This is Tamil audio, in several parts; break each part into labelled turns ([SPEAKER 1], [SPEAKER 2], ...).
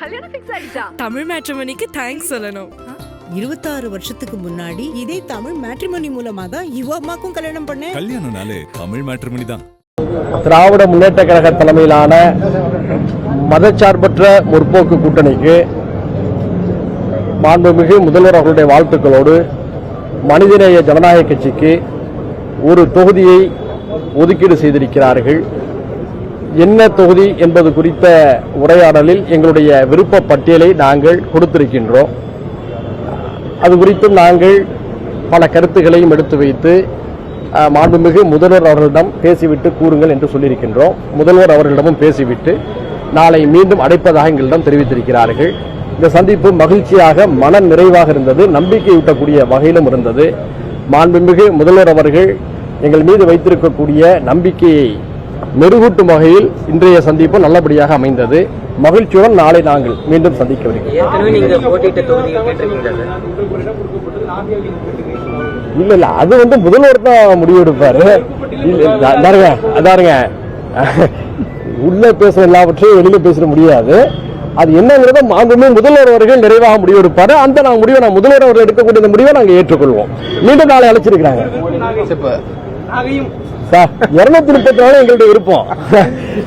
[SPEAKER 1] கல்யாணம் ஃபிக்ஸ் ஆயிடுச்சா?
[SPEAKER 2] தமிழ் மேட்ரிமோனிக்கு தேங்க்ஸ் சொல்லணும்.
[SPEAKER 3] 26 வருஷத்துக்கு முன்னாடி இதே தமிழ் மேட்ரிமோனி மூலமா தான் இவ அம்மாக்கும் கல்யாணம் பண்ணேன்.
[SPEAKER 4] கல்யாணம்னாலே தமிழ் மேட்ரிமோனி தான்.
[SPEAKER 5] திராவிட முன்னேற்ற கழக தலைமையிலான மதச்சார்பற்ற முற்போக்கு கூட்டணிக்கு மாண்புமிகு முதல்வர் அவர்களுடைய வாழ்த்துக்களோடு மனிதநேய ஜனநாயக கட்சிக்கு ஒரு தொகுதியை ஒதுக்கீடு செய்திருக்கிறார்கள். என்ன தொகுதி என்பது குறித்த உரையாடலில் எங்களுடைய விருப்ப பட்டியலை நாங்கள் கொடுத்திருக்கின்றோம். அது குறித்தும் நாங்கள் பல கருத்துக்களையும் எடுத்து வைத்து மாண்புமிகு முதல்வர் அவர்களிடம் பேசிவிட்டு கூறுங்கள் என்று சொல்லியிருக்கின்றோம். முதல்வர் அவர்களிடமும் பேசிவிட்டு நாளை மீண்டும் அடைப்பதாக எங்களிடம் தெரிவித்திருக்கிறார்கள். இந்த சந்திப்பு மகிழ்ச்சியாக மன நிறைவாக இருந்தது, நம்பிக்கையூட்டக்கூடிய வகையிலும் இருந்தது. மாண்புமிகு முதல்வர் அவர்கள் எங்கள் மீது வைத்திருக்கக்கூடிய நம்பிக்கையை மெருகூட்டும் வகையில் இன்றைய சந்திப்பு நல்லபடியாக அமைந்தது. மகிழ்ச்சியுடன் நாளை நாங்கள் மீண்டும் சந்திக்க வருகிறோம். இல்ல அது முதல்வர் தான் முடிவெடுப்பாரு. அதாருங்க உள்ள பேசுற எல்லாவற்றையும் வெளியில பேச முடியாது. அது என்னங்கிறத மாண்புமிகு முதல்வர் அவர்கள் நிறைவாக முடிவெடுப்பாரு. அந்த முடிவை முதல்வர் அவர்கள் எடுக்கக்கூடிய இந்த முடிவை நாங்கள் ஏற்றுக்கொள்வோம். மீண்டும் நாளை அழைச்சிருக்கிறாங்க. 234 எங்களுடைய விருப்பம்.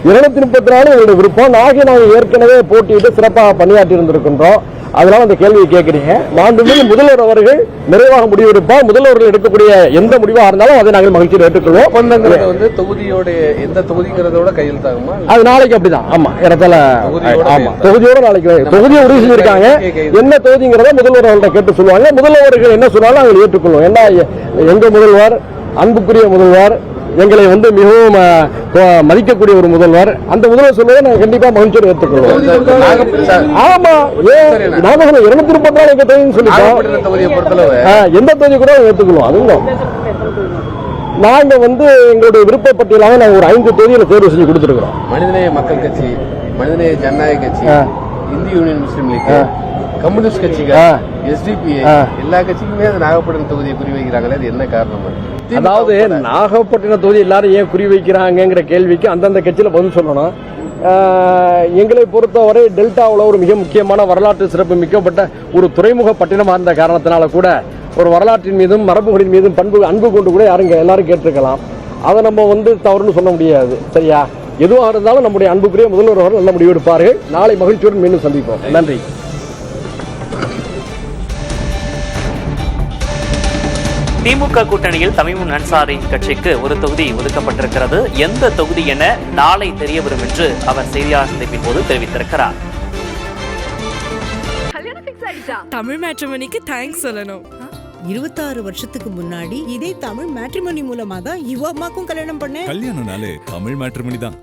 [SPEAKER 5] 234 எங்களுடைய விருப்பம். நாங்கள் ஏற்கனவே போட்டியிட்டு சிறப்பாக பணியாற்றி இருந்திருக்கின்றோம். அதனால அந்த கேள்வியை கேட்கிறீங்க. மாண்புமிகு முதல்வர் அவர்கள் நிறைவாக முடிவெடுப்பார். முதல்வர்கள் எடுக்கக்கூடிய எந்த முடிவாக இருந்தாலும் அதை நாங்கள் மகிழ்ச்சியில் ஏற்றுக்கொள்வோம்.
[SPEAKER 6] தொகுதியோட எந்த தொகுதிங்கிறதோட கையெழுத்தாகுமா?
[SPEAKER 5] அது நாளைக்கு அப்படிதான். ஆமா, இடத்துல ஆமா தொகுதியோட நாளைக்கு தொகுதியை உறுதி செஞ்சிருக்காங்க. என்ன தொகுதிங்கிறத முதல்வர் அவர்கள்ட்ட கேட்டு சொல்லுவாங்க. முதல்வர்கள் என்ன சொன்னாலும் நாங்கள் ஏற்றுக்கொள்வோம். ஏன்னா எங்க முதல்வர், அன்புக்குரிய முதல்வர், எங்களை மிகவும் மதிக்கக்கூடிய ஒரு முதல்வர். அந்த முதல்வர் சொல்வதை நாங்கள் கண்டிப்பா மகிழ்ச்சியோடு ஏற்றுக்கொள்வோம். ஆமா, 234 எங்க தொகுதின்னு சொல்லிட்டோம். எந்த தொகுதி கூட ஏற்றுக்கொள்வோம். அதுவும் நாங்க எங்களுடைய விருப்ப பட்டியலாக நாங்கள் ஒரு 5 தொகுதிகளை தேர்வு செஞ்சு கொடுத்துருக்கிறோம்.
[SPEAKER 6] மனிதநேய மக்கள் கட்சி, மனிதநேய ஜனநாயக கட்சி, இந்திய யூனியன் முஸ்லீம் லீக், கம்யூனிஸ்ட் கட்சிகள், எஸ்டிபிஐ, எல்லா கட்சிக்குமே நாகப்பட்டினம் தொகுதியை குறிவைக்கிறாங்களே, அது என்ன காரணம்?
[SPEAKER 5] அதாவது நாகப்பட்டினம் தொகுதி எல்லாரும் ஏன் குறிவைக்கிறாங்கிற கேள்விக்கு அந்தந்த கட்சியில பதில் சொல்லணும். எங்களை பொறுத்தவரை டெல்டாவில் ஒரு மிக முக்கியமான வரலாற்று சிறப்பு மிக்கப்பட்ட ஒரு துறைமுக பட்டினமாக இருந்த காரணத்தினால கூட ஒரு வரலாற்றின் மீதும் மரபுகளின் மீதும் அன்பு கொண்டு கூட எல்லாரும் கேட்டிருக்கலாம். அதை நம்ம தவறுன்னு சொல்ல முடியாது. சரியா? எதுவாக இருந்தாலும் நம்முடைய அன்புக்குரிய முதல்வர் அவர்கள் நல்ல முடிவு எடுப்பார்கள். நாளை மகிழ்ச்சியுடன் மீண்டும் சந்திப்போம். நன்றி.
[SPEAKER 7] திமுக கூட்டணியில் தமிமுன் அன்சாரின் கட்சிக்கு ஒரு தொகுதி ஒதுக்கப்பட்டிருக்கிறது. எந்த தொகுதி என நாளை தெரிய வரும் என்று அவர் செய்தியாளர் சந்திப்பின் போது தெரிவித்திருக்கிறார்.
[SPEAKER 2] தமிழ் மேட்ரிமோனிக்கு தேங்க்ஸ் சொல்லணும்.
[SPEAKER 3] 26 வருஷத்துக்கு முன்னாடி இதே தமிழ் மேட்ரிமோனி மூலமா தான் இவ அம்மாக்கும் கல்யாணம் பண்ணேன்.
[SPEAKER 4] கல்யாணம்னாலே தமிழ் மேட்ரிமோனி தான்.